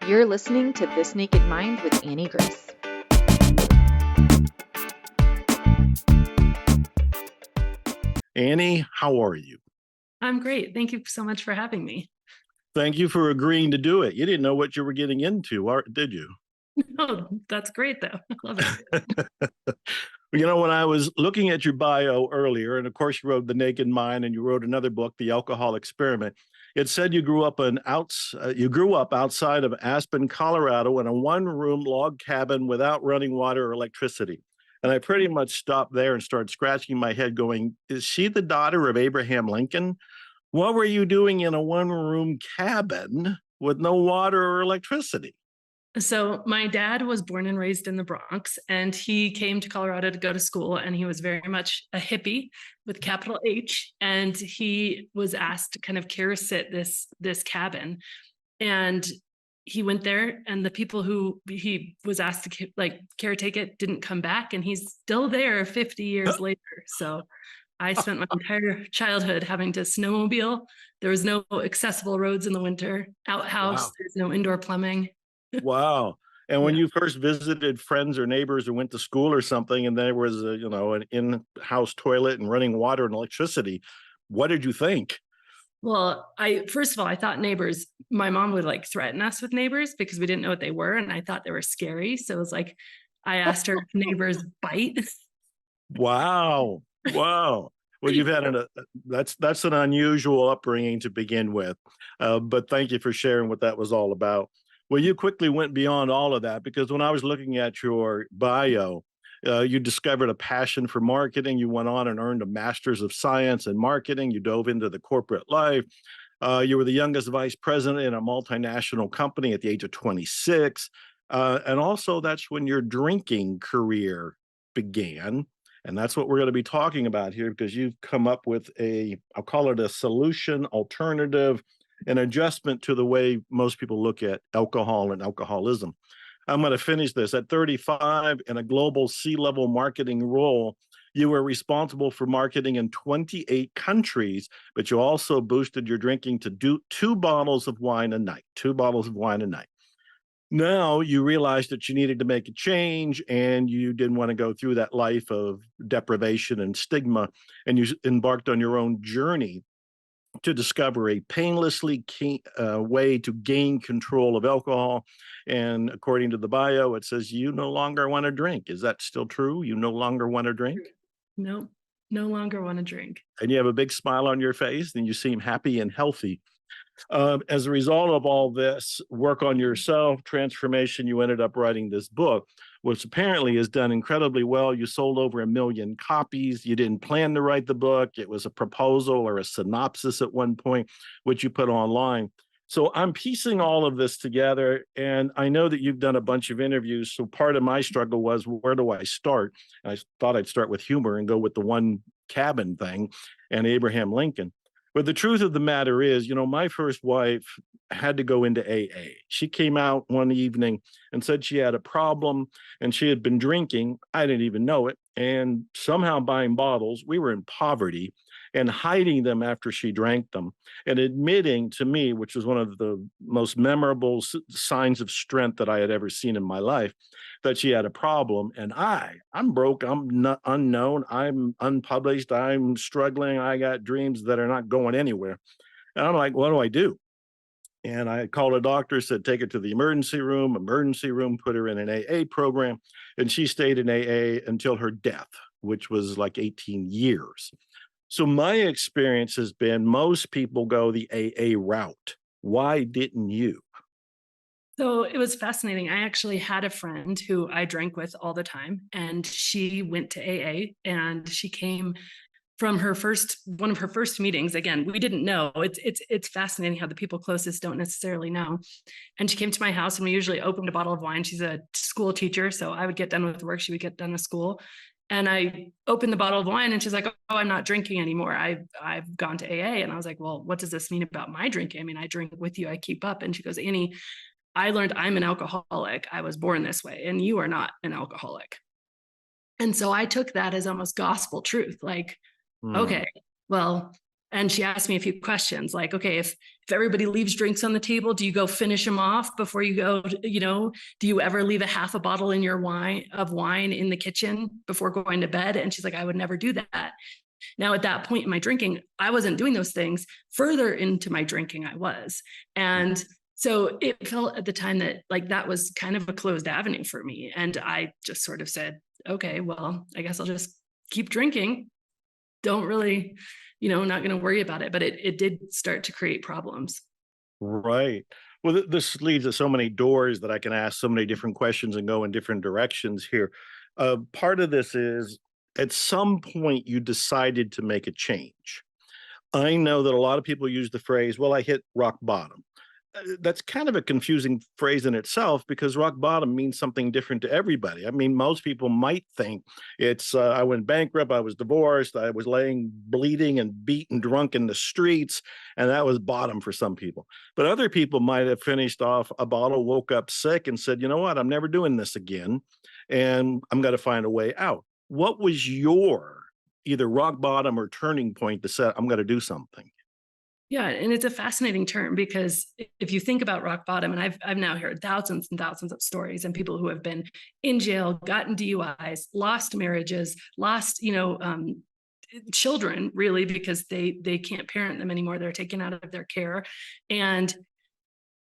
You're listening to This Naked Mind with Annie Grace. Annie, how are you? I'm great. Thank you so much for having me. Thank you for agreeing to do it. You didn't know what you were getting into, did you? Oh, that's great, though. I love it. When I was looking at your bio earlier, and of course you wrote The Naked Mind, and you wrote another book, The Alcohol Experiment. It said you grew up outside of Aspen, Colorado, in a one-room log cabin without running water or electricity. And I pretty much stopped there and started scratching my head, going, "Is she the daughter of Abraham Lincoln? What were you doing in a one-room cabin with no water or electricity?" So my dad was born and raised in the Bronx, and he came to Colorado to go to school, and he was very much a hippie with capital H, and he was asked to kind of care sit this cabin. And he went there, and the people who he was asked to caretake it didn't come back, and he's still there 50 years later. So I spent my entire childhood having to snowmobile. There was no accessible roads in the winter, outhouse, Wow. There's no indoor plumbing. Wow. And when Yeah. you first visited friends or neighbors or went to school or something, and there was an in-house toilet and running water and electricity, what did you think? Well, first of all, I thought neighbors, my mom would like threaten us with neighbors because we didn't know what they were. And I thought they were scary. So it was like, I asked her if neighbors bite. Wow. Wow. Well, you've had that's an unusual upbringing to begin with. But thank you for sharing what that was all about. Well, you quickly went beyond all of that, because when I was looking at your bio, you discovered a passion for marketing. You went on and earned a master's of science in marketing. You dove into the corporate life. You were the youngest vice president in a multinational company at the age of 26. And also, that's when your drinking career began. And that's what we're going to be talking about here, because you've come up with I'll call it a solution, alternative, an adjustment to the way most people look at alcohol and alcoholism. I'm going to finish this. At 35, in a global C-level marketing role, you were responsible for marketing in 28 countries, but you also boosted your drinking to 2 bottles of wine a night, 2 bottles of wine a night. Now you realized that you needed to make a change, and you didn't want to go through that life of deprivation and stigma, and you embarked on your own journey to discover a painlessly way to gain control of alcohol. And according to the bio, it says you no longer want to drink. Is that still true? You no longer want to drink? No, no longer want to drink. And you have a big smile on your face, and you seem happy and healthy. As a result of all this work on yourself, transformation, you ended up writing this book, which apparently has done incredibly well. You sold over 1 million copies. You didn't plan to write the book. It was a proposal or a synopsis at one point, which you put online. So I'm piecing all of this together, and I know that you've done a bunch of interviews. So part of my struggle was, where do I start? And I thought I'd start with humor and go with the one cabin thing and Abraham Lincoln. But the truth of the matter is, my first wife had to go into AA. She came out one evening and said she had a problem, and she had been drinking. I didn't even know it. And somehow buying bottles, we were in poverty, and hiding them after she drank them, and admitting to me, which was one of the most memorable signs of strength that I had ever seen in my life, that she had a problem. And I'm broke, I'm not unknown, I'm unpublished, I'm struggling, I got dreams that are not going anywhere. And I'm like, what do I do? And I called a doctor, said, take her to the emergency room, put her in an AA program. And she stayed in AA until her death, which was like 18 years. So my experience has been, most people go the AA route. Why didn't you? So it was fascinating. I actually had a friend who I drank with all the time, and she went to AA, and she came from one of her first meetings. Again, we didn't know. It's fascinating how the people closest don't necessarily know. And she came to my house, and we usually opened a bottle of wine. She's a school teacher, so I would get done with work, she would get done with school. And I opened the bottle of wine, and she's like, "Oh, I'm not drinking anymore. I've gone to AA." And I was like, "Well, what does this mean about my drinking? I mean, I drink with you, I keep up." And she goes, "Annie, I learned I'm an alcoholic. I was born this way, and you are not an alcoholic." And so I took that as almost gospel truth. Like, okay, well, And she asked me a few questions like, okay, if everybody leaves drinks on the table, do you go finish them off before you go, do you ever leave a half a bottle in your wine in the kitchen before going to bed? And she's like, I would never do that. Now, at that point in my drinking, I wasn't doing those things. Further into my drinking, I was. And so it felt at the time that like that was kind of a closed avenue for me. And I just sort of said, okay, well, I guess I'll just keep drinking. Don't really, not going to worry about it. But it did start to create problems. Right. Well, this leads to so many doors that I can ask so many different questions and go in different directions here. Part of this is at some point you decided to make a change. I know that a lot of people use the phrase, well, I hit rock bottom. That's kind of a confusing phrase in itself because rock bottom means something different to everybody. I mean, most people might think it's I went bankrupt, I was divorced, I was laying bleeding and beaten drunk in the streets, and that was bottom for some people. But other people might have finished off a bottle, woke up sick, and said, you know what, I'm never doing this again, and I'm going to find a way out. What was your either rock bottom or turning point that said, I'm going to do something? Yeah, and it's a fascinating term because if you think about rock bottom, and I've now heard thousands and thousands of stories and people who have been in jail, gotten DUIs, lost marriages, lost children really because they can't parent them anymore. They're taken out of their care and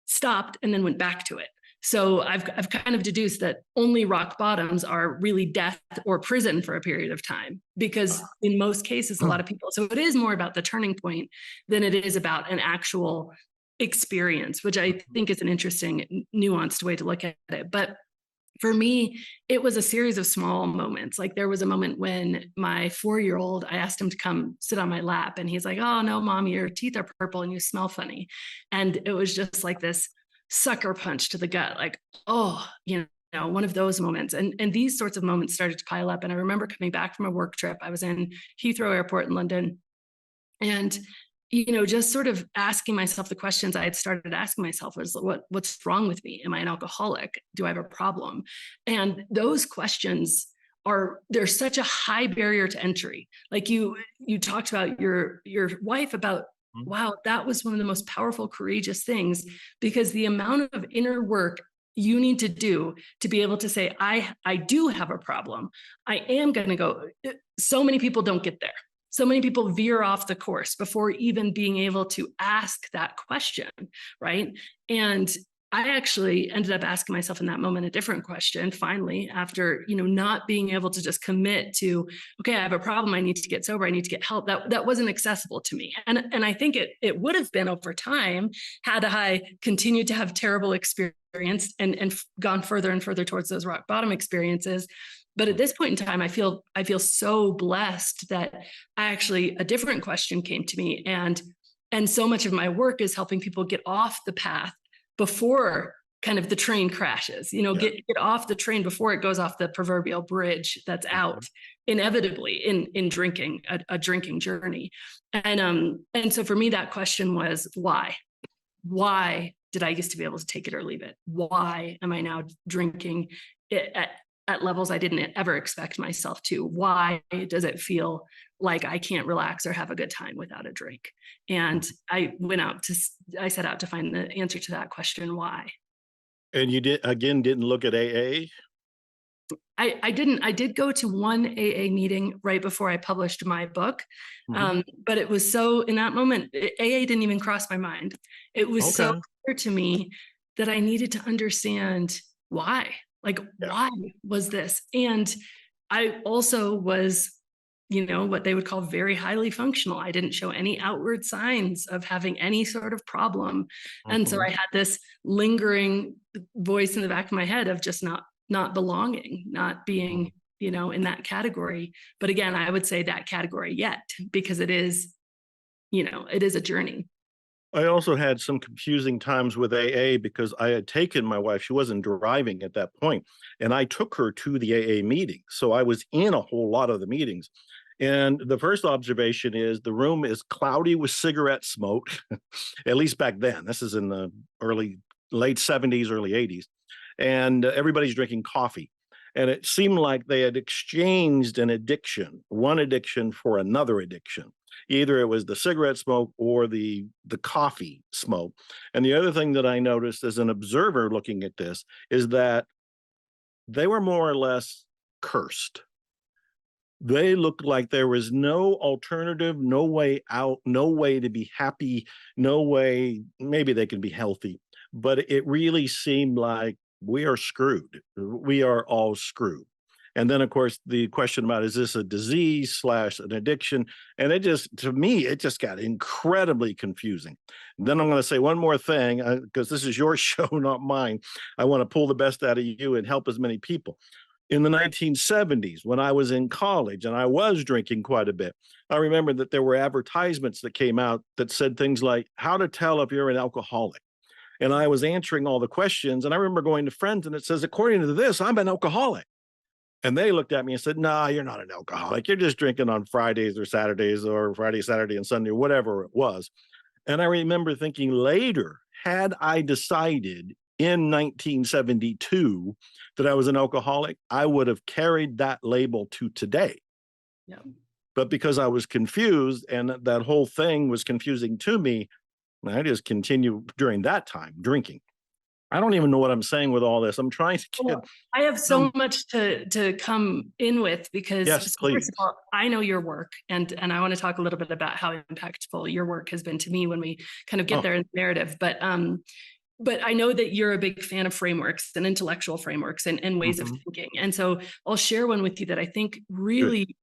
stopped and then went back to it. So I've kind of deduced that only rock bottoms are really death or prison for a period of time, because in most cases, a lot of people, so it is more about the turning point than it is about an actual experience, which I think is an interesting, nuanced way to look at it. But for me, it was a series of small moments. Like there was a moment when my 4-year-old, I asked him to come sit on my lap and he's like, oh no, mom, your teeth are purple and you smell funny. And it was just like this sucker punch to the gut, like, oh, one of those moments. And these sorts of moments started to pile up. And I remember coming back from a work trip. I was in Heathrow Airport in London. And, just sort of asking myself the questions I had started asking myself was, what's wrong with me? Am I an alcoholic? Do I have a problem? And those questions there's such a high barrier to entry. Like you talked about your wife about, wow, that was one of the most powerful, courageous things, because the amount of inner work you need to do to be able to say, I do have a problem. I am going to go. So many people don't get there. So many people veer off the course before even being able to ask that question, right? And I actually ended up asking myself in that moment a different question, finally, after, not being able to just commit to, okay, I have a problem, I need to get sober, I need to get help. That wasn't accessible to me. And I think it would have been over time had I continued to have terrible experience and gone further and further towards those rock bottom experiences. But at this point in time, I feel so blessed that a different question came to me. And so much of my work is helping people get off the path before kind of the train crashes, get off the train before it goes off the proverbial bridge that's out inevitably in drinking, a drinking journey. And so for me, that question was, why? Why did I used to be able to take it or leave it? Why am I now drinking at levels I didn't ever expect myself to? Why does it feel like I can't relax or have a good time without a drink? And I set out to find the answer to that question, why. And you didn't look at AA? I didn't. I did go to one AA meeting right before I published my book. But it was so, in that moment, AA didn't even cross my mind. It was so clear to me that I needed to understand why. Like, why was this? And I also was, what they would call very highly functional. I didn't show any outward signs of having any sort of problem. And so I had this lingering voice in the back of my head of just not belonging, not being, in that category. But again, I would say that category yet, because it is a journey. I also had some confusing times with AA because I had taken my wife, she wasn't driving at that point, and I took her to the AA meeting. So I was in a whole lot of the meetings. And the first observation is the room is cloudy with cigarette smoke, at least back then. This is in the late 70s, early 80s. And everybody's drinking coffee. And it seemed like they had exchanged an addiction, one addiction for another addiction. Either it was the cigarette smoke or the coffee smoke. And the other thing that I noticed as an observer looking at this is that they were more or less cursed. They looked like there was no alternative, no way out, no way to be happy, no way, maybe they can be healthy, but it really seemed like we are screwed. We are all screwed. And then, of course, the question about, is this a disease slash an addiction? And it just, to me, it just got incredibly confusing. And then I'm going to say one more thing, because this is your show, not mine. I want to pull the best out of you and help as many people. In the 1970s, when I was in college and I was drinking quite a bit, I remember that there were advertisements that came out that said things like, how to tell if you're an alcoholic. And I was answering all the questions. And I remember going to friends and it says, according to this, I'm an alcoholic. And they looked at me and said, nah, you're not an alcoholic. You're just drinking on Fridays or Saturdays or Friday, Saturday, and Sunday, or whatever it was. And I remember thinking later, had I decided in 1972 that I was an alcoholic, I would have carried that label to today. Yeah. But because I was confused and that whole thing was confusing to me, I just continued during that time drinking. I don't even know what I'm saying with all this. I'm trying to get. Well, I have so much to come in with because Yes, please. first of all, I know your work and I want to talk a little bit about how impactful your work has been to me when we kind of get there in the narrative. But I know that you're a big fan of frameworks and intellectual frameworks and ways of thinking. And so I'll share one with you that I think really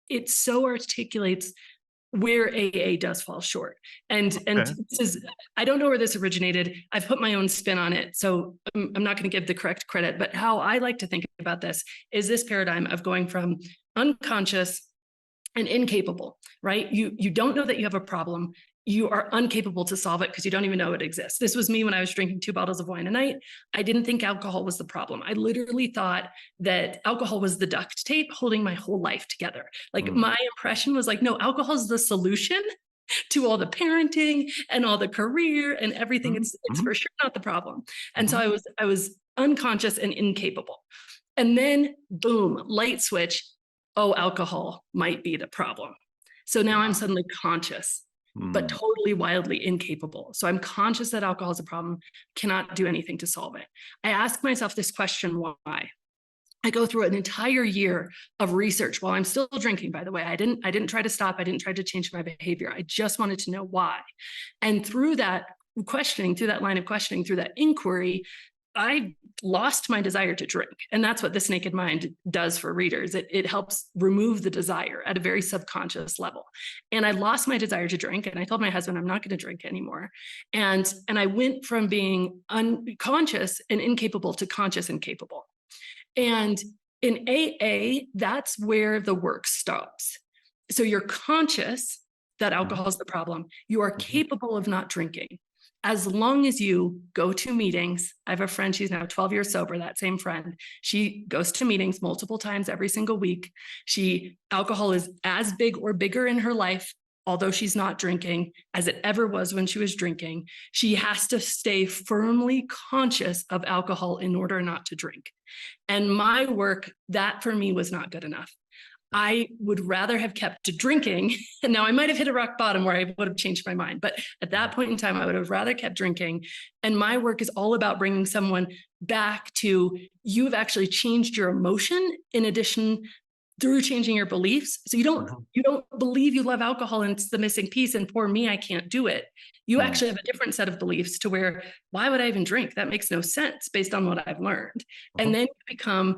it so articulates where AA does fall short. And this is, I don't know where this originated. I've put my own spin on it. So I'm not going to give the correct credit, but how I like to think about this is this paradigm of going from unconscious and incapable, right? You don't know that you have a problem. You are incapable to solve it because you don't even know it exists. This was me when I was drinking 2 bottles of wine a night. I didn't think alcohol was the problem. I literally thought that alcohol was the duct tape holding my whole life together. Like my impression was like, no, alcohol is the solution to all the parenting and all the career and everything. It's for sure not the problem. And so I was unconscious and incapable. And then boom, light switch. Oh, alcohol might be the problem. So now I'm suddenly conscious, but totally wildly incapable. So I'm conscious that alcohol is a problem, cannot do anything to solve it. I ask myself this question, why? I go through an entire year of research while I'm still drinking, by the way. I didn't try to stop. I didn't try to change my behavior. I just wanted to know why. And through that questioning, through that line of questioning, through that inquiry, I lost my desire to drink. And that's what This Naked Mind does for readers. It helps remove the desire at a very subconscious level. And I lost my desire to drink. And I told my husband, I'm not going to drink anymore. And I went from being unconscious and incapable to conscious and capable. And in AA, that's where the work stops. So you're conscious that alcohol is the problem. You are capable of not drinking. As long as you go to meetings. I have a friend, she's now 12 years sober, that same friend. She goes to meetings multiple times every single week. Alcohol is as big or bigger in her life, although she's not drinking, as it ever was when she was drinking. She has to stay firmly conscious of alcohol in order not to drink. And my work, that for me was not good enough. I would rather have kept drinking. And now I might have hit a rock bottom where I would have changed my mind. But at that point in time, I would have rather kept drinking. And my work is all about bringing someone back to, you've actually changed your emotion in addition through changing your beliefs. So you don't believe you love alcohol and it's the missing piece. And for me, I can't do it. You actually have a different set of beliefs to where, why would I even drink? That makes no sense based on what I've learned. And then you become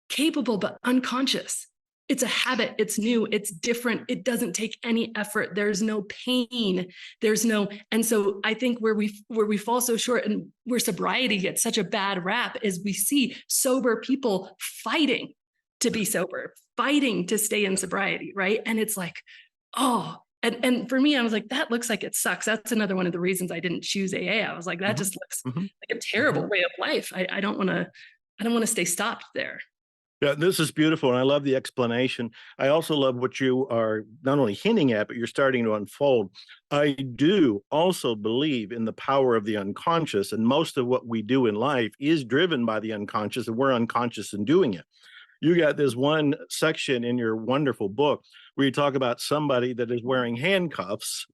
capable, but unconscious. It's a habit. It's new. It's different. It doesn't take any effort. There's no pain. And so I think where we fall so short and where sobriety gets such a bad rap is we see sober people fighting to be sober, fighting to stay in sobriety, right? And it's like, and for me, I was like, that looks like it sucks. That's another one of the reasons I didn't choose AA. I was like, that just looks like a terrible way of life. I don't want to stay stopped there. Yeah, this is beautiful, and I love the explanation. I also love what you are not only hinting at, but you're starting to unfold. I do also believe in the power of the unconscious, and most of what we do in life is driven by the unconscious, and we're unconscious in doing it. You got this one section in your wonderful book where you talk about somebody that is wearing handcuffs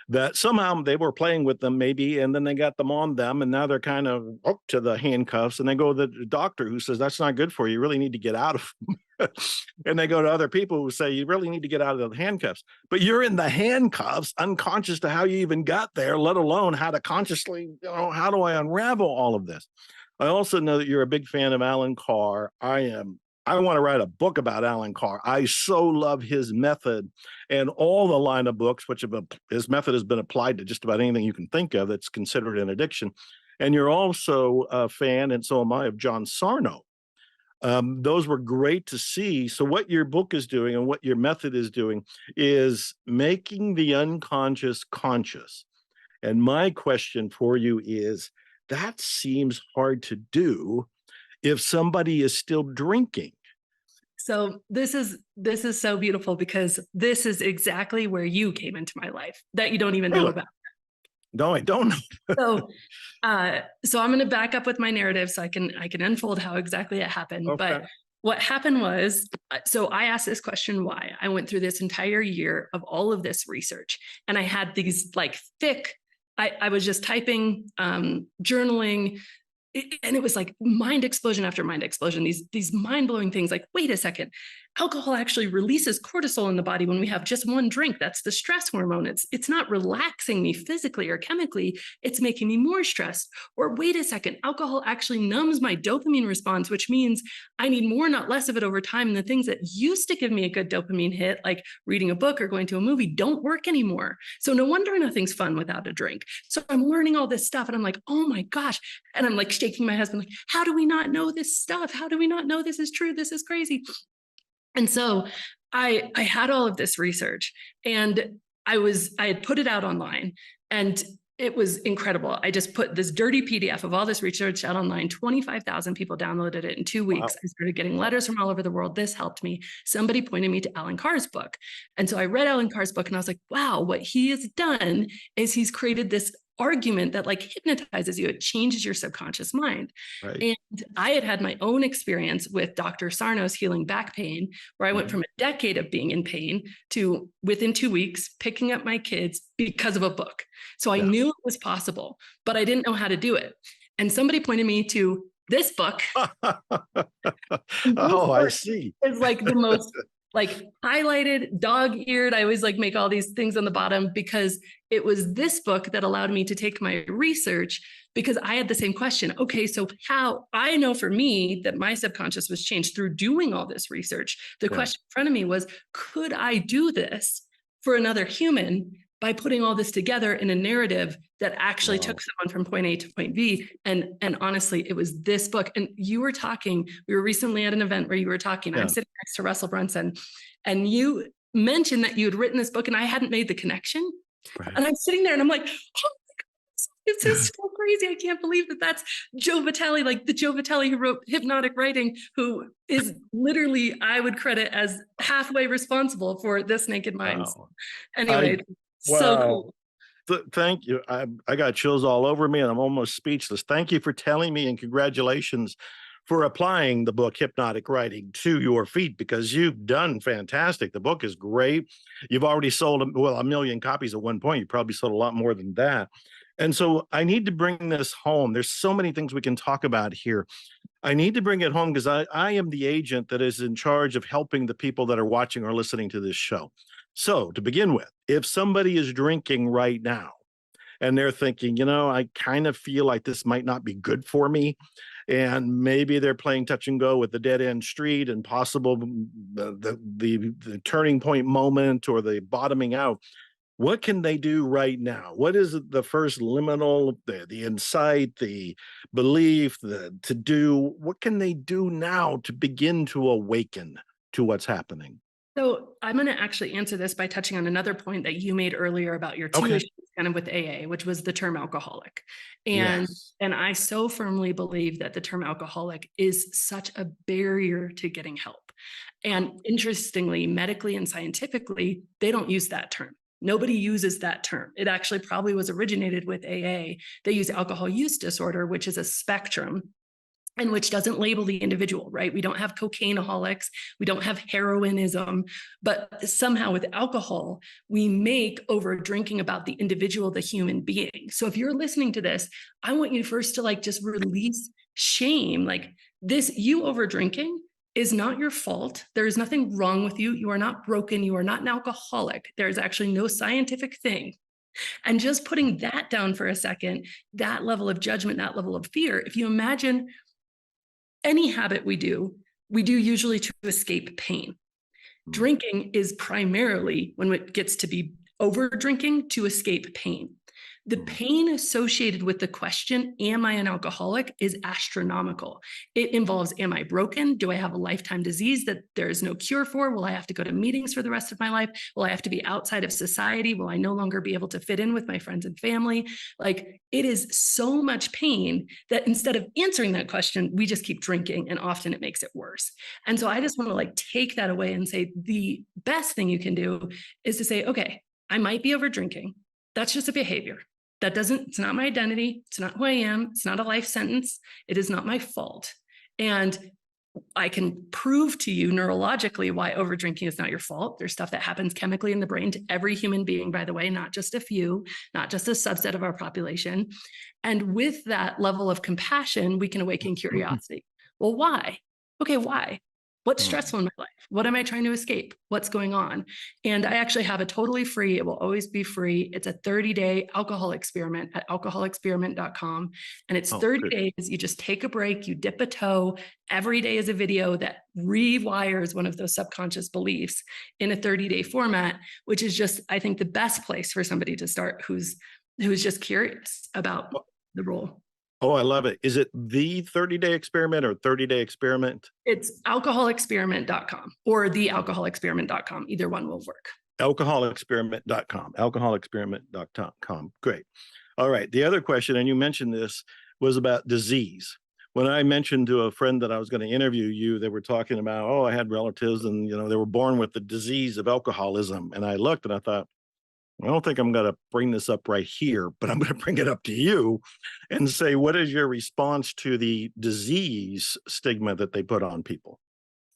that somehow they were playing with them maybe, and then they got them on them, and now they're kind of hooked to the handcuffs, and they go to the doctor who says, that's not good for you. You really need to get out of them. And they go to other people who say, you really need to get out of the handcuffs. But you're in the handcuffs, unconscious to how you even got there, let alone how to consciously, how do I unravel all of this? I also know that you're a big fan of Alan Carr. I am. I want to write a book about Alan Carr. I so love his method and all the line of books, which his method has been applied to just about anything you can think of that's considered an addiction. And you're also a fan, and so am I, of John Sarno. Those were great to see. So what your book is doing and what your method is doing is making the unconscious conscious. And my question for you is, that seems hard to do if somebody is still drinking. So this is so beautiful, because this is exactly where you came into my life that you don't even know about. No, I don't know. So I'm going to back up with my narrative so I can unfold how exactly it happened. Okay. But what happened was, so I asked this question, why? I went through this entire year of all of this research, and I had these like thick, I was just typing, journaling, and it was like mind explosion after mind explosion, these mind-blowing things like, wait a second, alcohol actually releases cortisol in the body when we have just one drink. That's the stress hormone. It's not relaxing me physically or chemically, it's making me more stressed. Or wait a second, alcohol actually numbs my dopamine response, which means I need more, not less of it over time. And the things that used to give me a good dopamine hit, like reading a book or going to a movie, don't work anymore. So no wonder nothing's fun without a drink. So I'm learning all this stuff, and I'm like, oh my gosh. And I'm like shaking my husband, like, how do we not know this stuff? How do we not know this is true? This is crazy. And so I had all of this research, and I had put it out online, and it was incredible. I just put this dirty PDF of all this research out online. 25,000 people downloaded it in 2 weeks. Wow. I started getting letters from all over the world. This helped me. Somebody pointed me to Alan Carr's book. And so I read Alan Carr's book, and I was like, wow, what he has done is he's created this argument that like hypnotizes you. It changes your subconscious mind. Right. And I had my own experience with Dr. Sarno's healing back pain, where I went from a decade of being in pain to within 2 weeks, picking up my kids because of a book. So I knew it was possible, but I didn't know how to do it. And somebody pointed me to this book. I see. It's like the most like highlighted, dog-eared. I always like make all these things on the bottom, because it was this book that allowed me to take my research, because I had the same question. Okay, so how I know for me that my subconscious was changed through doing all this research. The question in front of me was, could I do this for another human by putting all this together in a narrative that actually took someone from point A to point B? And honestly, it was this book. And you were talking, we were recently at an event where you were talking, I'm sitting next to Russell Brunson, and you mentioned that you had written this book, and I hadn't made the connection. Right. And I'm sitting there and I'm like, oh my God, this is so crazy. I can't believe that that's Joe Vitale, like the Joe Vitale who wrote Hypnotic Writing, who is literally, I would credit as halfway responsible for This Naked Mind. Wow. Anyway, so cool. Thank you. I got chills all over me, and I'm almost speechless. Thank you for telling me, and congratulations for applying the book Hypnotic Writing to your feet, because you've done fantastic. The book is great. You've already sold a million copies at one point. You probably sold a lot more than that. And so I need to bring this home. There's so many things we can talk about here. I need to bring it home because I am the agent that is in charge of helping the people that are watching or listening to this show. So to begin with, if somebody is drinking right now and they're thinking, I kind of feel like this might not be good for me, and maybe they're playing touch and go with the dead end street and possible the turning point moment or the bottoming out, what can they do right now? What is the first liminal, the insight, the belief, to do? What can they do now to begin to awaken to what's happening? So I'm going to actually answer this by touching on another point that you made earlier about your two issues kind of with AA, which was the term alcoholic. And I so firmly believe that the term alcoholic is such a barrier to getting help. And interestingly, medically and scientifically, they don't use that term. Nobody uses that term. It actually probably was originated with AA. They use alcohol use disorder, which is a spectrum. and which doesn't label the individual, right? We don't have cocaineaholics, we don't have heroinism, but somehow with alcohol, we make over drinking about the individual, the human being. So if you're listening to this, I want you first to like just release shame. Like this, you over drinking is not your fault. There is nothing wrong with you. You are not broken. You are not an alcoholic. There is actually no scientific thing. And just putting that down for a second, that level of judgment, that level of fear, if you imagine any habit we do usually to escape pain. Drinking is primarily, when it gets to be over drinking, to escape pain. The pain associated with the question, am I an alcoholic, is astronomical. It involves, am I broken? Do I have a lifetime disease that there is no cure for? Will I have to go to meetings for the rest of my life? Will I have to be outside of society? Will I no longer be able to fit in with my friends and family? Like, it is so much pain that instead of answering that question, we just keep drinking, and often it makes it worse. And so I just want to like take that away and say, the best thing you can do is to say, okay, I might be over drinking. That's just a behavior. It's not my identity. It's not who I am. It's not a life sentence. It is not my fault. And I can prove to you neurologically why overdrinking is not your fault. There's stuff that happens chemically in the brain to every human being, by the way, not just a few, not just a subset of our population. And with that level of compassion, we can awaken curiosity. Well, why? Okay, why? What's stressful in my life? What am I trying to escape? What's going on? And I actually have a totally free, it will always be free. It's a 30-day alcohol experiment at alcoholexperiment.com. And it's 30 days. You just take a break, you dip a toe. Every day is a video that rewires one of those subconscious beliefs in a 30-day format, which is just, I think, the best place for somebody to start who's just curious about the role. Oh, I love it. Is it the 30-day experiment or 30-day experiment? It's alcoholexperiment.com or thealcoholexperiment.com. Either one will work. Alcoholexperiment.com. Alcoholexperiment.com. Great. All right. The other question, and you mentioned this, was about disease. When I mentioned to a friend that I was going to interview you, they were talking about, I had relatives and, they were born with the disease of alcoholism. And I looked and I thought, I don't think I'm going to bring this up right here, but I'm going to bring it up to you and say, what is your response to the disease stigma that they put on people?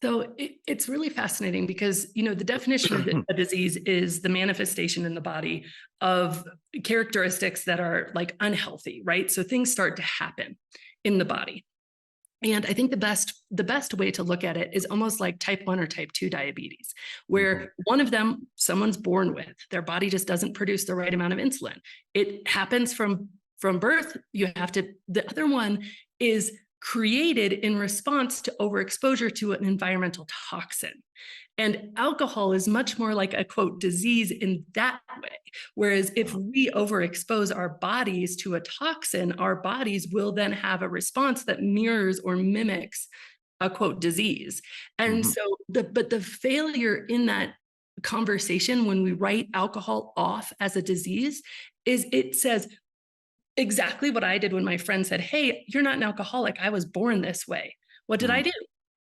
So it's really fascinating because, the definition of a disease is the manifestation in the body of characteristics that are like unhealthy, right? So things start to happen in the body. And I think the best way to look at it is almost like type 1 or type 2 diabetes, where one of them, someone's born with, their body just doesn't produce the right amount of insulin. It happens from birth. The other one is created in response to overexposure to an environmental toxin. And alcohol is much more like a, quote, disease in that way. Whereas if we overexpose our bodies to a toxin, our bodies will then have a response that mirrors or mimics a, quote, disease. And so the failure in that conversation when we write alcohol off as a disease is it says exactly what I did when my friend said, hey, you're not an alcoholic. I was born this way. What did I do?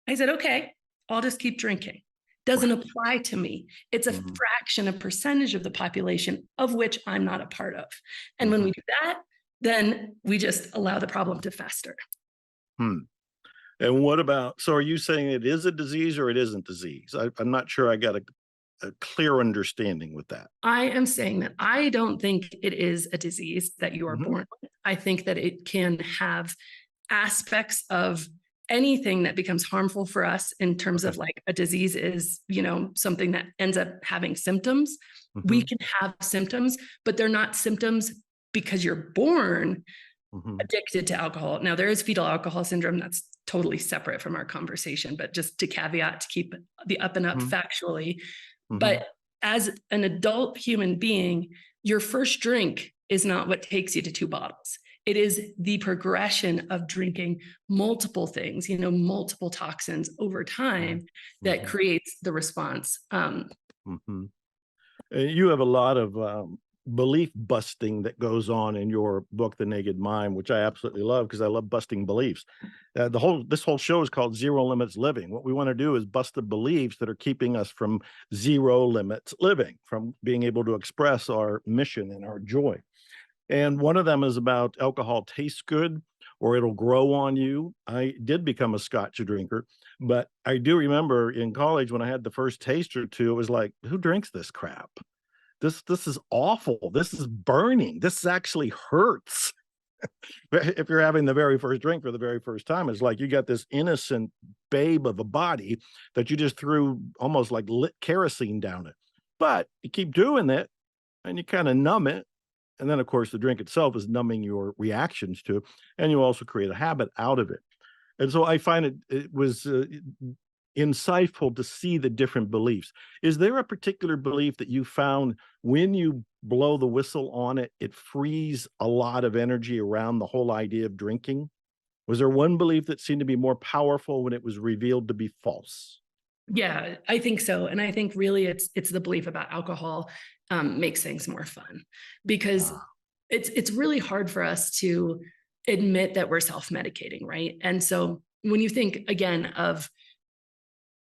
I said, okay, I'll just keep drinking. Doesn't apply to me. It's a fraction, a percentage of the population of which I'm not a part of. And when we do that, then we just allow the problem to fester. And what about, so are you saying it is a disease or it isn't disease? I'm not sure I got a clear understanding with that. I am saying that I don't think it is a disease that you are born with. I think that it can have aspects of anything that becomes harmful for us in terms of like a disease is, something that ends up having symptoms. We can have symptoms, but they're not symptoms because you're born addicted to alcohol. Now there is fetal alcohol syndrome. That's totally separate from our conversation, but just to caveat, to keep the up and up factually. But as an adult human being, your first drink is not what takes you to 2 bottles. It is the progression of drinking multiple things, multiple toxins over time that creates the response. You have a lot of belief busting that goes on in your book, The Naked Mind, which I absolutely love because I love busting beliefs. This whole show is called Zero Limits Living. What we want to do is bust the beliefs that are keeping us from zero limits living, from being able to express our mission and our joy. And one of them is about alcohol tastes good, or it'll grow on you. I did become a scotch drinker, but I do remember in college when I had the first taste or two, it was like, who drinks this crap? This is awful. This is burning. This actually hurts. If you're having the very first drink for the very first time, it's like you got this innocent babe of a body that you just threw almost like lit kerosene down it. But you keep doing it and you kind of numb it. And then, of course, the drink itself is numbing your reactions to it. And you also create a habit out of it. And so I find it was insightful to see the different beliefs. Is there a particular belief that you found when you blow the whistle on it, it frees a lot of energy around the whole idea of drinking? Was there one belief that seemed to be more powerful when it was revealed to be false? Yeah, I think so. And I think really it's the belief about alcohol makes things more fun, because it's really hard for us to admit that we're self-medicating, right? And so when you think again of,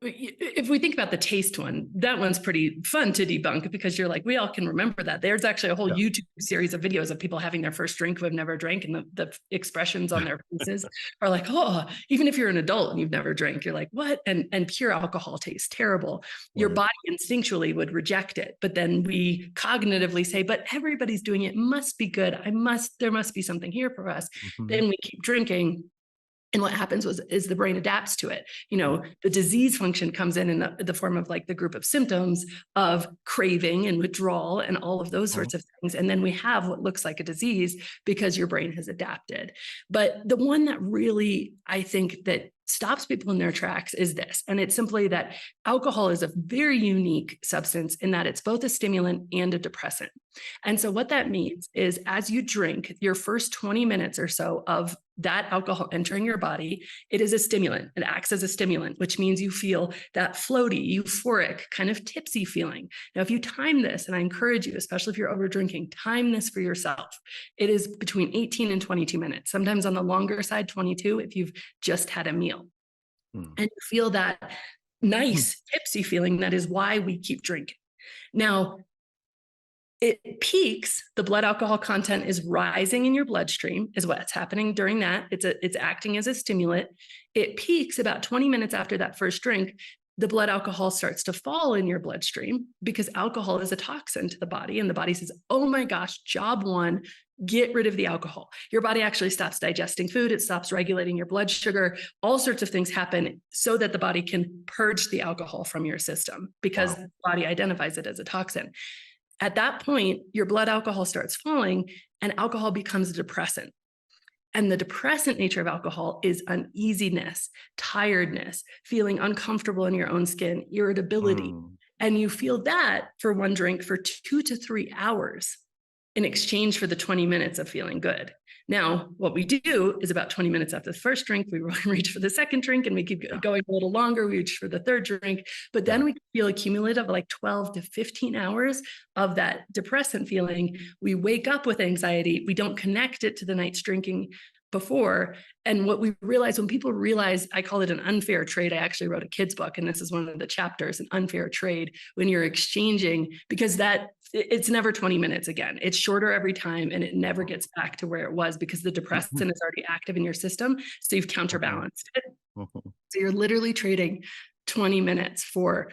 if we think about the taste one, that one's pretty fun to debunk, because you're like, we all can remember that. There's actually a whole YouTube series of videos of people having their first drink who have never drank, and the expressions on their faces are like, oh, even if you're an adult and you've never drank, you're like, what? And pure alcohol tastes terrible. Your body instinctually would reject it, but then we cognitively say, but everybody's doing it, must be good. There must be something here for us. Then we keep drinking. And what happens is the brain adapts to it. The disease function comes in the form of like the group of symptoms of craving and withdrawal and all of those sorts of things. And then we have what looks like a disease because your brain has adapted. But the one that really, I think that stops people in their tracks is this. And it's simply that alcohol is a very unique substance in that it's both a stimulant and a depressant. And so what that means is as you drink your first 20 minutes or so of that alcohol entering your body, it is a stimulant. It acts as a stimulant, which means you feel that floaty, euphoric, kind of tipsy feeling. Now, if you time this, and I encourage you, especially if you're over drinking, time this for yourself. It is between 18 and 22 minutes, sometimes on the longer side, 22, if you've just had a meal. And you feel that nice tipsy feeling. That is why we keep drinking. Now, it peaks, the blood alcohol content is rising in your bloodstream, is what's happening during that. It's acting as a stimulant. It peaks about 20 minutes after that first drink. The blood alcohol starts to fall in your bloodstream because alcohol is a toxin to the body. And the body says, oh my gosh, job one, get rid of the alcohol. Your body actually stops digesting food. It stops regulating your blood sugar. All sorts of things happen so that the body can purge the alcohol from your system because the body identifies it as a toxin. At that point, your blood alcohol starts falling and alcohol becomes a depressant. And the depressant nature of alcohol is uneasiness, tiredness, feeling uncomfortable in your own skin, irritability. And you feel that for one drink for 2 to 3 hours in exchange for the 20 minutes of feeling good. Now, what we do is about 20 minutes after the first drink, we reach for the second drink and we keep going a little longer. We reach for the third drink, but then we feel a cumulative of like 12 to 15 hours of that depressant feeling. We wake up with anxiety. We don't connect it to the night's drinking before. And what we realize when people realize, I call it an unfair trade. I actually wrote a kid's book, and this is one of the chapters, an unfair trade, when you're exchanging, because it's never 20 minutes again. It's shorter every time, and it never gets back to where it was because the depressant is already active in your system. So you've counterbalanced it. So you're literally trading 20 minutes for,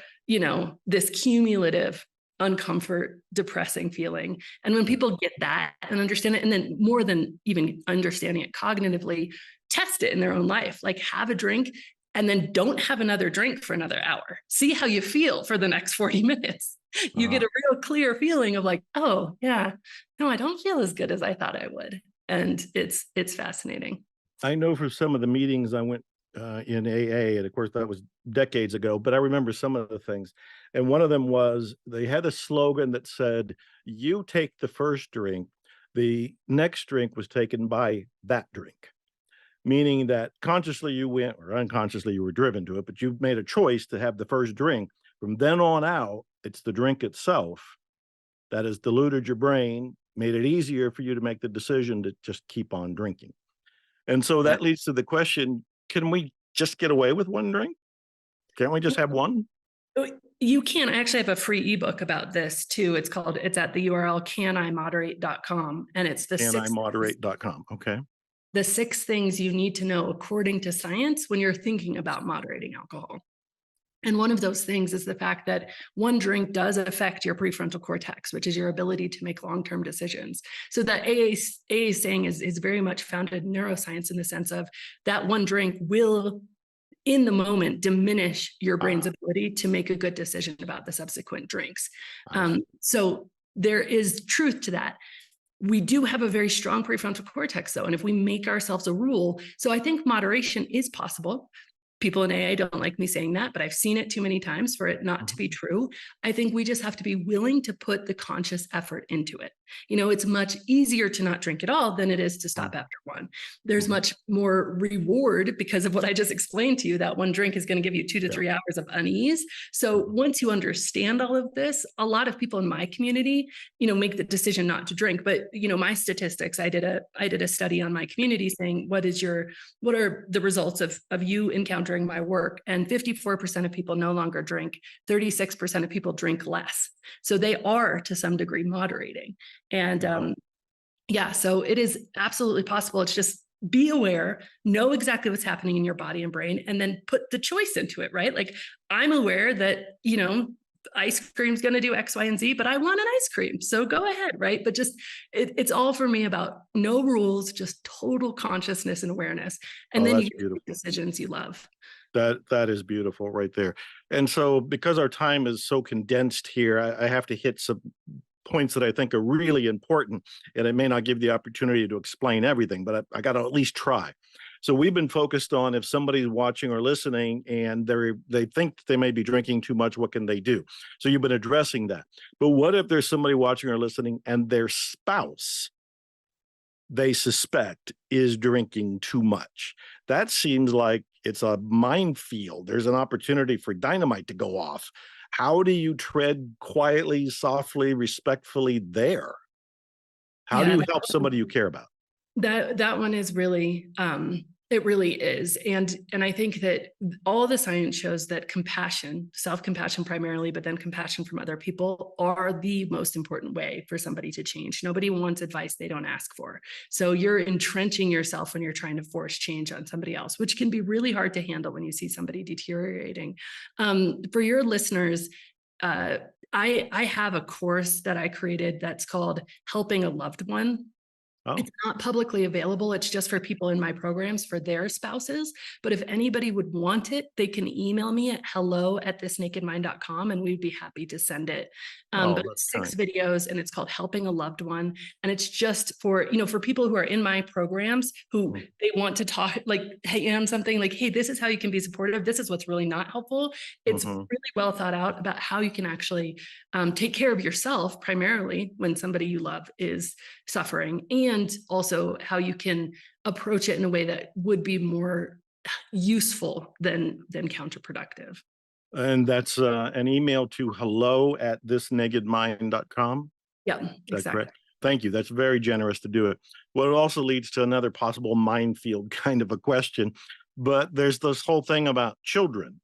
this cumulative uncomfort, depressing feeling. And when people get that and understand it, and then more than even understanding it cognitively, test it in their own life, like have a drink and then don't have another drink for another hour. See how you feel for the next 40 minutes. You get a real clear feeling of like, oh yeah, no, I don't feel as good as I thought I would. And it's fascinating. I know for some of the meetings I went in AA, and of course that was decades ago, but I remember some of the things. And one of them was they had a slogan that said, you take the first drink, the next drink was taken by that drink. Meaning that consciously you went, or unconsciously you were driven to it, but you made a choice to have the first drink. From then on out, it's the drink itself that has diluted your brain, made it easier for you to make the decision to just keep on drinking. And so that leads to the question, can we just get away with one drink? Can't we just have one? You can. I actually have a free ebook about this too. It's at the URL canimoderate.com. And it's the canimoderate.com. Okay. the 6 things you need to know according to science when you're thinking about moderating alcohol. And one of those things is the fact that one drink does affect your prefrontal cortex, which is your ability to make long-term decisions. So that AA saying is very much founded in neuroscience in the sense of that one drink will, in the moment, diminish your brain's ability to make a good decision about the subsequent drinks. So there is truth to that. We do have a very strong prefrontal cortex, though. And if we make ourselves a rule, so I think moderation is possible. People in AA don't like me saying that, but I've seen it too many times for it not to be true. I think we just have to be willing to put the conscious effort into it. You know, it's much easier to not drink at all than it is to stop after one. There's much more reward because of what I just explained to you. That one drink is going to give you 2 to 3 hours of unease. So once you understand all of this, a lot of people in my community, you know, make the decision not to drink. But, you know, my statistics, I did a study on my community saying, what are the results of you encountering my work? And 54% of people no longer drink. 36% of people drink less. So they are to some degree moderating. And so it is absolutely possible. It's just be aware, know exactly what's happening in your body and brain, and then put the choice into it, right? Like, I'm aware that, you know, ice cream's going to do X, Y, and Z, but I want an ice cream. So go ahead, right? But just, it's all for me about no rules, just total consciousness and awareness. And then you get decisions you love. That is beautiful right there. And so because our time is so condensed here, I have to hit some points that I think are really important, and it may not give the opportunity to explain everything, but I got to at least try. So we've been focused on if somebody's watching or listening and they think they may be drinking too much, what can they do? So you've been addressing that. But what if there's somebody watching or listening and their spouse, they suspect, is drinking too much? That seems like it's a minefield. There's an opportunity for dynamite to go off. How do you tread quietly, softly, respectfully there? How do you help somebody you care about? That one is really, it really is. And I think that all the science shows that compassion, self-compassion primarily, but then compassion from other people, are the most important way for somebody to change. Nobody wants advice they don't ask for. So you're entrenching yourself when you're trying to force change on somebody else, which can be really hard to handle when you see somebody deteriorating. For your listeners, I have a course that I created that's called Helping a Loved One. Oh. It's not publicly available. It's just for people in my programs for their spouses. But if anybody would want it, they can email me at hello@thisnakedmind.com and we'd be happy to send it. But it's 6 videos and it's called Helping a Loved One. And it's just for, you know, for people who are in my programs who they want to talk, like, hey, something like, hey, this is how you can be supportive. This is what's really not helpful. It's really well thought out about how you can actually take care of yourself primarily when somebody you love is suffering, and also how you can approach it in a way that would be more useful than counterproductive. And that's an email to hello@thisnakedmind.com. Yeah, exactly. Correct? Thank you. That's very generous to do it. Well, it also leads to another possible minefield kind of a question, but there's this whole thing about children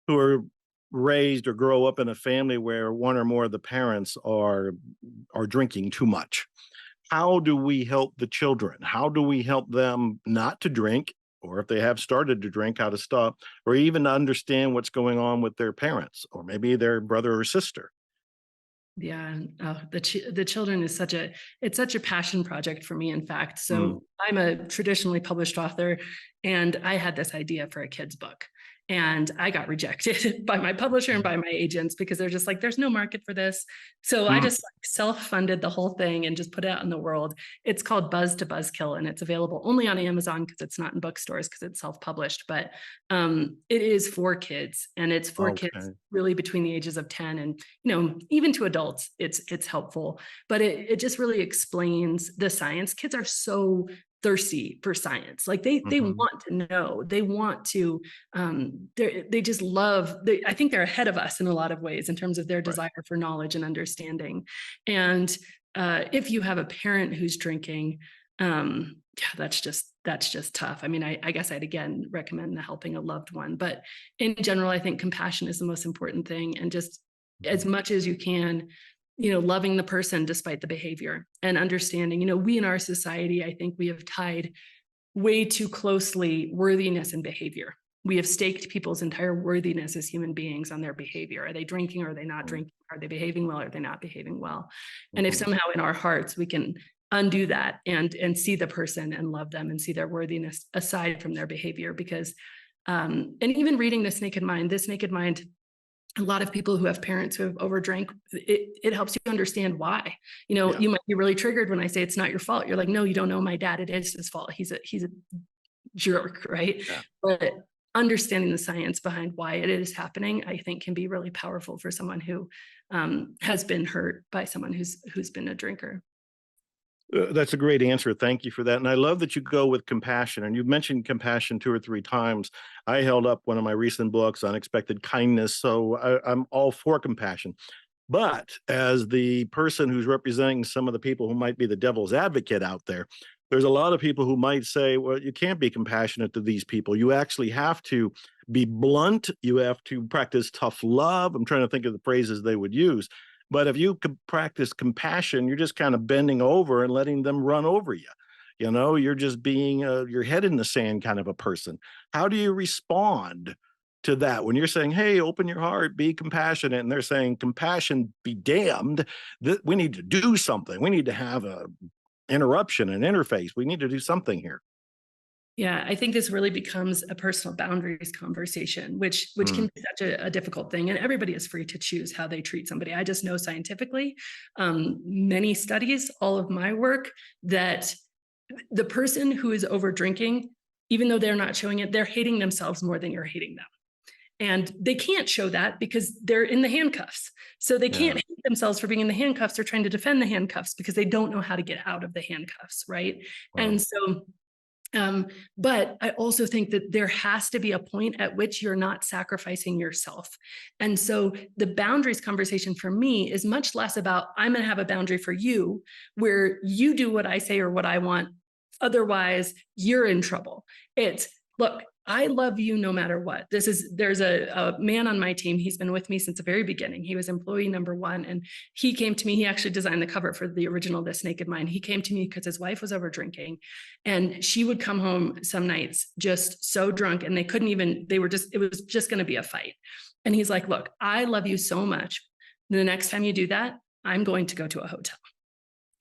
who are raised or grow up in a family where one or more of the parents are drinking too much. How do we help the children? How do we help them not to drink, or if they have started to drink, how to stop, or even to understand what's going on with their parents or maybe their brother or sister? Yeah, the children is such a passion project for me, in fact. So I'm a traditionally published author, and I had this idea for a kid's book. And I got rejected by my publisher and by my agents because they're just like, there's no market for this. So I just self-funded the whole thing and just put it out in the world. It's called Buzz to Buzzkill, and it's available only on Amazon because it's not in bookstores because it's self-published. But it is for kids, and it's for kids really between the ages of 10 and, you know, even to adults. It's helpful, but it just really explains the science. Kids are so thirsty for science. Like they want to know, they want to, they just love, I think they're ahead of us in a lot of ways in terms of their desire for knowledge and understanding. And if you have a parent who's drinking, that's just tough. I mean, I guess I'd again recommend the Helping a Loved One, but in general, I think compassion is the most important thing. And just as much as you can, loving the person despite the behavior, and understanding, we in our society, I think we have tied way too closely worthiness and behavior. We have staked people's entire worthiness as human beings on their behavior. Are they drinking? Or are they not drinking? Are they behaving well? Or are they not behaving well? And if somehow in our hearts we can undo that and see the person and love them and see their worthiness aside from their behavior, because and even reading This Naked Mind, a lot of people who have parents who have overdrank, it helps you understand why. You might be really triggered when I say it's not your fault. You're like, no, you don't know my dad. It is his fault. He's a jerk, right? Yeah. But understanding the science behind why it is happening, I think, can be really powerful for someone who has been hurt by someone who's been a drinker. That's a great answer. Thank you for that. And I love that you go with compassion. And you've mentioned compassion 2 or 3 times. I held up one of my recent books, Unexpected Kindness. So I'm all for compassion. But as the person who's representing some of the people who might be the devil's advocate out there, there's a lot of people who might say, well, you can't be compassionate to these people. You actually have to be blunt. You have to practice tough love. I'm trying to think of the phrases they would use. But if you could practice compassion, you're just kind of bending over and letting them run over you. You're just being your head in the sand kind of a person. How do you respond to that when you're saying, hey, open your heart, be compassionate, and they're saying, compassion be damned, that we need to do something. We need to have a interruption, an interface. We need to do something here. Yeah, I think this really becomes a personal boundaries conversation, which can be such a difficult thing. And everybody is free to choose how they treat somebody. I just know scientifically, many studies, all of my work, that the person who is over drinking, even though they're not showing it, they're hating themselves more than you're hating them. And they can't show that because they're in the handcuffs. So they can't hate themselves for being in the handcuffs. They're trying to defend the handcuffs because they don't know how to get out of the handcuffs, right? Wow. And so but I also think that there has to be a point at which you're not sacrificing yourself. And so the boundaries conversation for me is much less about, I'm going to have a boundary for you where you do what I say or what I want. Otherwise, you're in trouble. It's, look, I love you no matter what. There's a man on my team. He's been with me since the very beginning. He was employee number 1. And he came to me. He actually designed the cover for the original This Naked Mind. He came to me because his wife was over drinking, and she would come home some nights just so drunk, and it was just going to be a fight. And he's like, look, I love you so much. The next time you do that, I'm going to go to a hotel.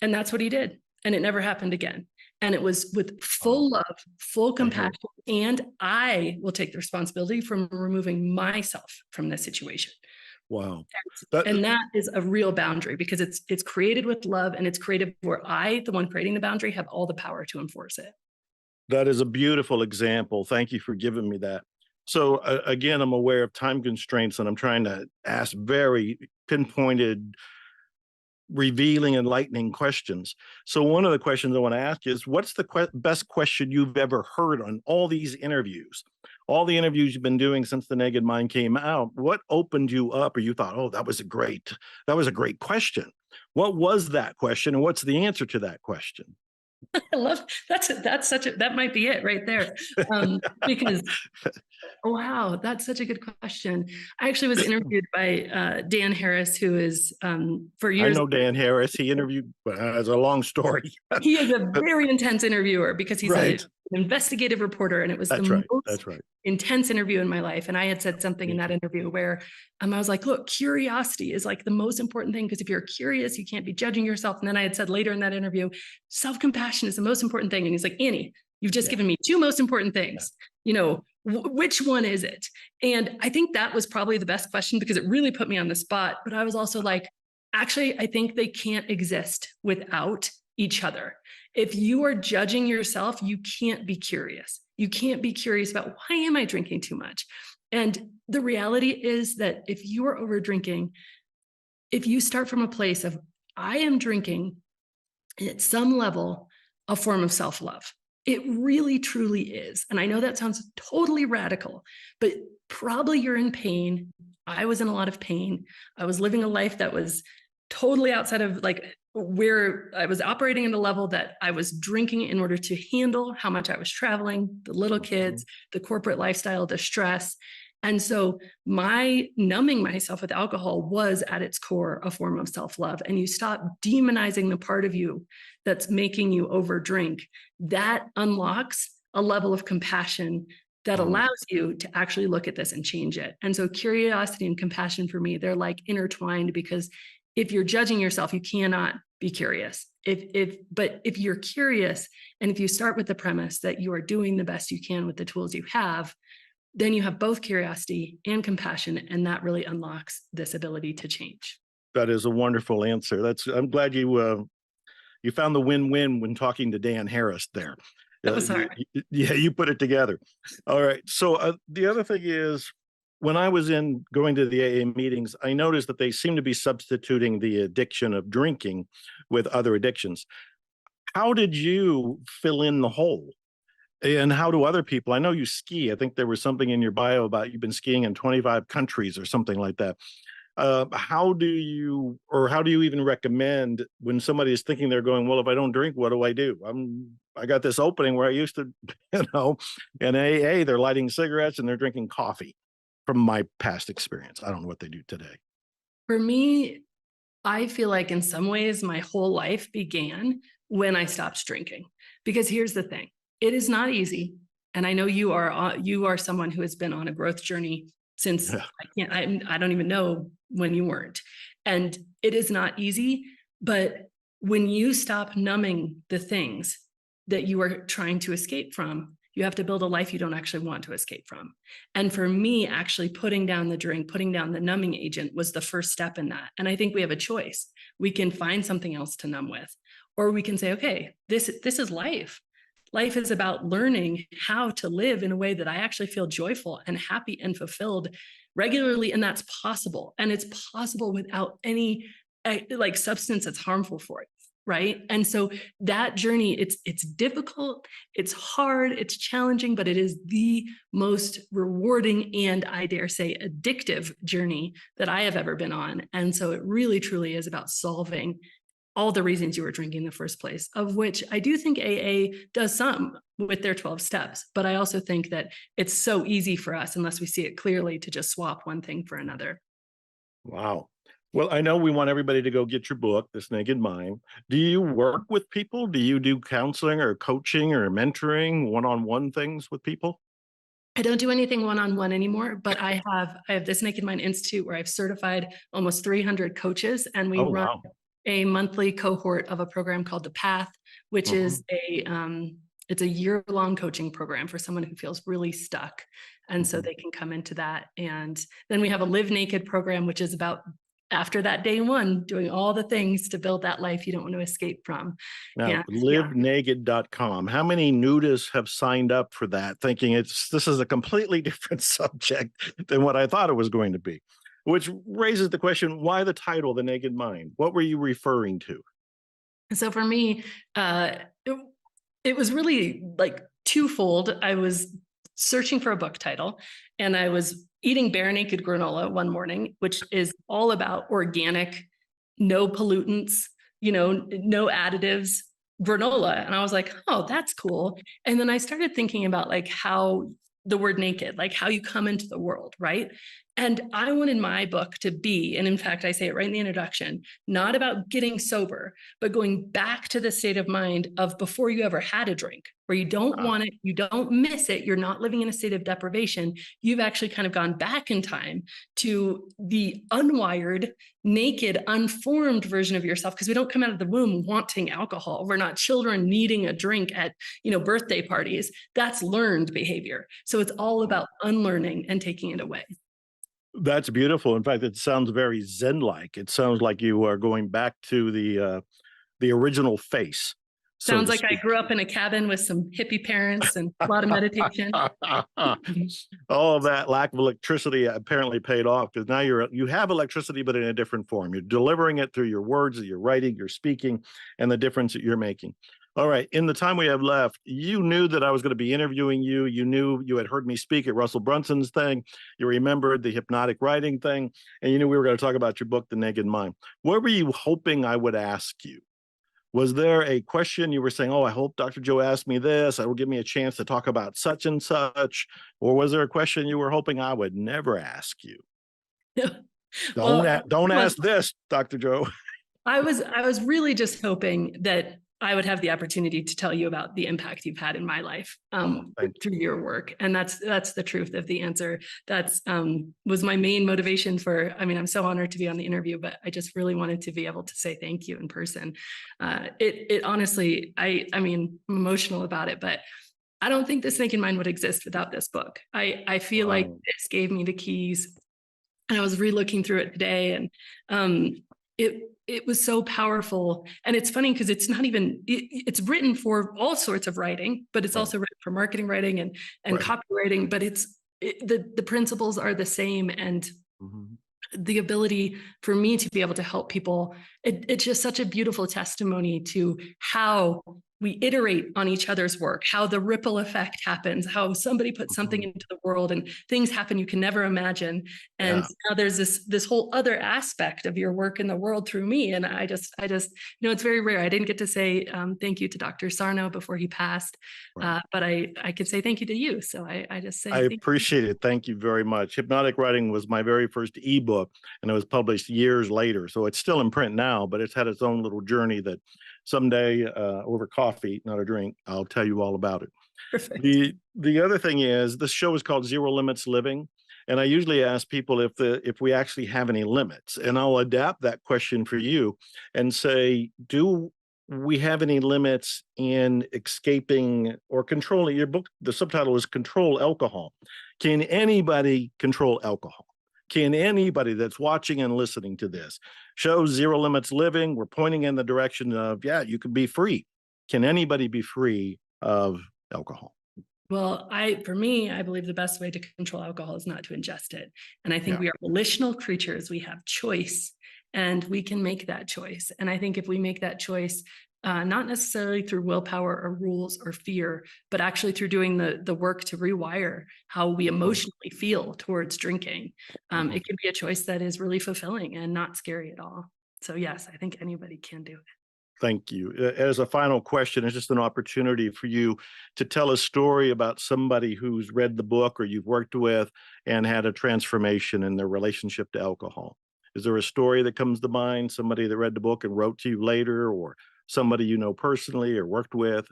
And that's what he did. And it never happened again. And it was with full love, full compassion, and I will take the responsibility from removing myself from this situation. Wow. And that is a real boundary, because it's created with love, and it's created where I, the one creating the boundary, have all the power to enforce it. That is a beautiful example. Thank you for giving me that. So again, I'm aware of time constraints, and I'm trying to ask very pinpointed, revealing, enlightening questions. So one of the questions I want to ask is, what's the best question you've ever heard on all these interviews? All the interviews you've been doing since The Naked Mind came out, what opened you up, or you thought, oh, that was a great question? What was that question, and what's the answer to that question? I love that might be it right there. Because wow, that's such a good question. I actually was interviewed by Dan Harris, who is for years. I know Dan Harris. He interviewed, it's a long story. He is a very intense interviewer because he's an investigative reporter, and it was the most intense interview in my life. And I had said something in that interview where I was like, look, curiosity is like the most important thing, because if you're curious, you can't be judging yourself. And then I had said later in that interview, self-compassion is the most important thing. And he's like, Annie, you've just given me 2 most important things. Which one is it? And I think that was probably the best question, because it really put me on the spot. But I was also like, actually, I think they can't exist without each other. If you are judging yourself, you can't be curious. You can't be curious about, why am I drinking too much? And the reality is that if you are over drinking, if you start from a place of, I am drinking at some level, a form of self-love. It really, truly is. And I know that sounds totally radical, but probably you're in pain. I was in a lot of pain. I was living a life that was totally outside of where I was operating at a level that I was drinking in order to handle how much I was traveling, the little kids, the corporate lifestyle, the stress. And so my numbing myself with alcohol was at its core a form of self-love. And you stop demonizing the part of you that's making you overdrink. That unlocks a level of compassion that allows you to actually look at this and change it. And so curiosity and compassion for me, they're like intertwined, because if you're judging yourself, you cannot be curious. But if you're curious, and if you start with the premise that you are doing the best you can with the tools you have, then you have both curiosity and compassion, and that really unlocks this ability to change. That is a wonderful answer. I'm glad you found the win-win when talking to Dan Harris there. That was hard. Yeah, you put it together. All right. So the other thing is, when I was going to the AA meetings, I noticed that they seem to be substituting the addiction of drinking with other addictions. How did you fill in the hole? And how do other people? I know you ski. I think there was something in your bio about you've been skiing in 25 countries or something like that. How do you even recommend when somebody is thinking, they're going, well, if I don't drink, what do I do? I got this opening where I used to, in AA, they're lighting cigarettes and they're drinking coffee, from my past experience. I don't know what they do today. For me, I feel like in some ways my whole life began when I stopped drinking. Because here's the thing. It is not easy. And I know you are someone who has been on a growth journey since I don't even know when you weren't. And it is not easy, but when you stop numbing the things that you are trying to escape from, you have to build a life you don't actually want to escape from. And for me, actually putting down the drink, putting down the numbing agent was the first step in that. And I think we have a choice. We can find something else to numb with, or we can say, okay, this is life. Life is about learning how to live in a way that I actually feel joyful and happy and fulfilled regularly. And that's possible. And it's possible without any like substance that's harmful for it. Right. And so that journey, it's difficult, it's hard, it's challenging, but it is the most rewarding and, I dare say, addictive journey that I have ever been on. And so it really, truly is about solving all the reasons you were drinking in the first place, of which I do think AA does some with their 12 steps. But I also think that it's so easy for us, unless we see it clearly, to just swap one thing for another. Wow. Well, I know we want everybody to go get your book, This Naked Mind. Do you work with people? Do you do counseling or coaching or mentoring, one-on-one things with people? I don't do anything one-on-one anymore, but I have this Naked Mind Institute where I've certified almost 300 coaches, and we run a monthly cohort of a program called The Path, which is it's a year-long coaching program for someone who feels really stuck. And so they can come into that. And then we have a Live Naked program, which is about, after that day one, doing all the things to build that life you don't want to escape from. Now, livenaked.com. How many nudists have signed up for that, thinking this is a completely different subject than what I thought it was going to be? Which raises the question, why the title, The Naked Mind? What were you referring to? So for me, it was really like twofold. I was searching for a book title, and I was eating bare naked granola one morning, which is all about organic, no pollutants, no additives granola. And I was like, oh, that's cool. And then I started thinking about like how the word naked, like how you come into the world, right? And I wanted my book to be, and in fact, I say it right in the introduction, not about getting sober, but going back to the state of mind of before you ever had a drink, where you don't want it, you don't miss it, you're not living in a state of deprivation. You've actually kind of gone back in time to the unwired, naked, unformed version of yourself, because we don't come out of the womb wanting alcohol. We're not children needing a drink at, birthday parties. That's learned behavior. So it's all about unlearning and taking it away. That's beautiful. In fact, it sounds very Zen-like. It sounds like you are going back to the original face. Sounds like I grew up in a cabin with some hippie parents and a lot of meditation. All of that lack of electricity apparently paid off, because now you have electricity, but in a different form. You're delivering it through your words that you're writing, you're speaking, and the difference that you're making. All right. In the time we have left, you knew that I was going to be interviewing you. You knew you had heard me speak at Russell Brunson's thing. You remembered the hypnotic writing thing, and you knew we were going to talk about your book, The Naked Mind. What were you hoping I would ask you? Was there a question you were saying, oh, I hope Dr. Joe asked me this, it will give me a chance to talk about such and such? Or was there a question you were hoping I would never ask you? Well, Don't ask this, Dr. Joe. I was really just hoping that I would have the opportunity to tell you about the impact you've had in my life through your work. And that's the truth of the answer. That's was my main motivation for, I mean, I'm so honored to be on the interview, but I just really wanted to be able to say thank you in person. It honestly, I mean, I'm emotional about it, but I don't think This Naked Mind would exist without this book. I feel like this gave me the keys. And I was re-looking through it today, and it was so powerful. And it's funny because it's not even, it's written for all sorts of writing, but it's also written for marketing writing and copywriting, but the principles are the same. And the ability for me to be able to help people, it's just such a beautiful testimony to how we iterate on each other's work, how the ripple effect happens, how somebody puts something into the world and things happen you can never imagine. And now there's this whole other aspect of your work in the world through me. And I just, it's very rare. I didn't get to say thank you to Dr. Sarno before he passed, but I could say thank you to you. So I just say, I appreciate it. Thank you very much. Hypnotic Writing was my very first ebook, and it was published years later. So it's still in print now, but it's had its own little journey that someday over coffee, not a drink, I'll tell you all about it. Perfect. The other thing is, this show is called Zero Limits Living. And I usually ask people if we actually have any limits. And I'll adapt that question for you and say, do we have any limits in escaping or controlling? Your book, the subtitle is Control Alcohol. Can anybody control alcohol? Can anybody that's watching and listening to this show Zero Limits Living? We're pointing in the direction of, you can be free. Can anybody be free of alcohol? Well, for me, I believe the best way to control alcohol is not to ingest it. And I think we are volitional creatures. We have choice, and we can make that choice. And I think if we make that choice, not necessarily through willpower or rules or fear, but actually through doing the work to rewire how we emotionally feel towards drinking, it can be a choice that is really fulfilling and not scary at all. So yes, I think anybody can do it. Thank you. As a final question, it's just an opportunity for you to tell a story about somebody who's read the book or you've worked with and had a transformation in their relationship to alcohol. Is there a story that comes to mind, somebody that read the book and wrote to you later, or somebody you know personally or worked with?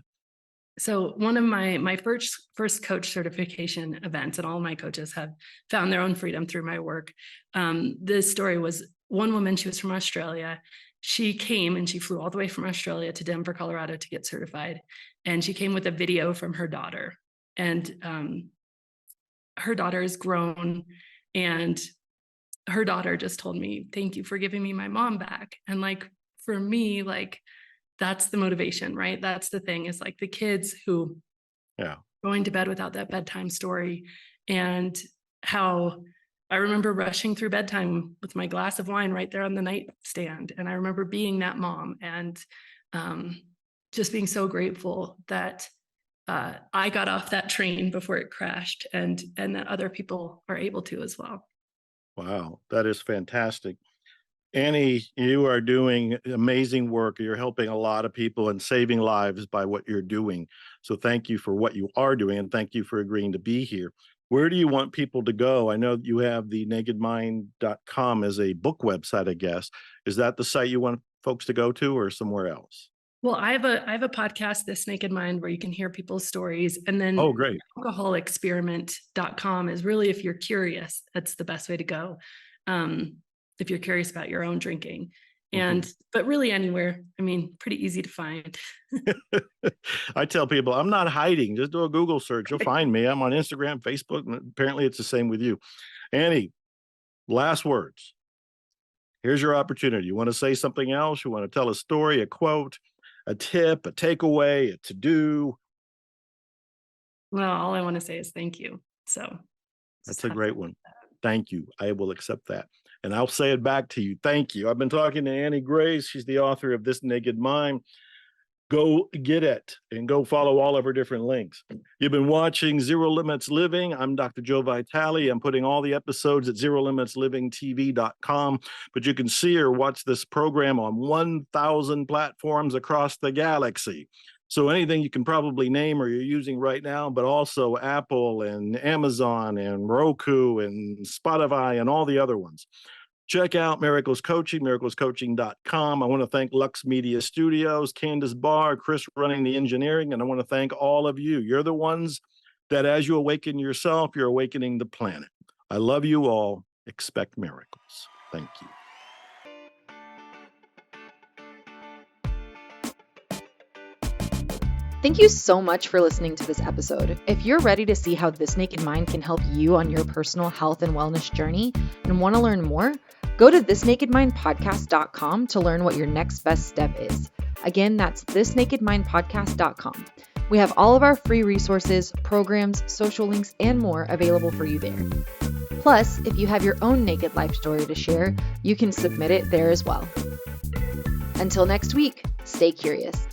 So one of my first coach certification events, and all my coaches have found their own freedom through my work. This story was one woman. She was from Australia. She came and she flew all the way from Australia to Denver, Colorado to get certified. And she came with a video from her daughter. And her daughter is grown, and her daughter just told me, thank you for giving me my mom back. And like, for me, like, that's the motivation, right? That's the thing, is like the kids who going to bed without that bedtime story, and how I remember rushing through bedtime with my glass of wine right there on the nightstand. And I remember being that mom and just being so grateful that I got off that train before it crashed, and that other people are able to as well. Wow, that is fantastic. Annie, you are doing amazing work. You're helping a lot of people and saving lives by what you're doing. So thank you for what you are doing, and thank you for agreeing to be here. Where do you want people to go? I know that you have the nakedmind.com as a book website, I guess. Is that the site you want folks to go to, or somewhere else? Well, I have a podcast, This Naked Mind, where you can hear people's stories. And then great. alcoholexperiment.com is really, if you're curious, that's the best way to go. If you're curious about your own drinking. But really anywhere, I mean, pretty easy to find. I tell people, I'm not hiding. Just do a Google search. You'll find me. I'm on Instagram, Facebook, and apparently it's the same with you. Annie, last words. Here's your opportunity. You want to say something else? You want to tell a story, a quote, a tip, a takeaway, a to-do? Well, all I want to say is thank you. So that's a great one. Thank you. I will accept that. And I'll say it back to you. Thank you. I've been talking to Annie Grace. She's the author of This Naked Mind. Go get it and go follow all of our different links. You've been watching Zero Limits Living. I'm Dr. Joe Vitale. I'm putting all the episodes at ZeroLimitsLivingTV.com, but you can see or watch this program on 1,000 platforms across the galaxy. So anything you can probably name or you're using right now, but also Apple and Amazon and Roku and Spotify and all the other ones. Check out Miracles Coaching, miraclescoaching.com. I want to thank Lux Media Studios, Candace Barr, Chris running the engineering, and I want to thank all of you. You're the ones that as you awaken yourself, you're awakening the planet. I love you all. Expect miracles. Thank you. Thank you so much for listening to this episode. If you're ready to see how This Naked Mind can help you on your personal health and wellness journey and want to learn more, go to thisnakedmindpodcast.com to learn what your next best step is. Again, that's thisnakedmindpodcast.com. We have all of our free resources, programs, social links, and more available for you there. Plus, if you have your own naked life story to share, you can submit it there as well. Until next week, stay curious.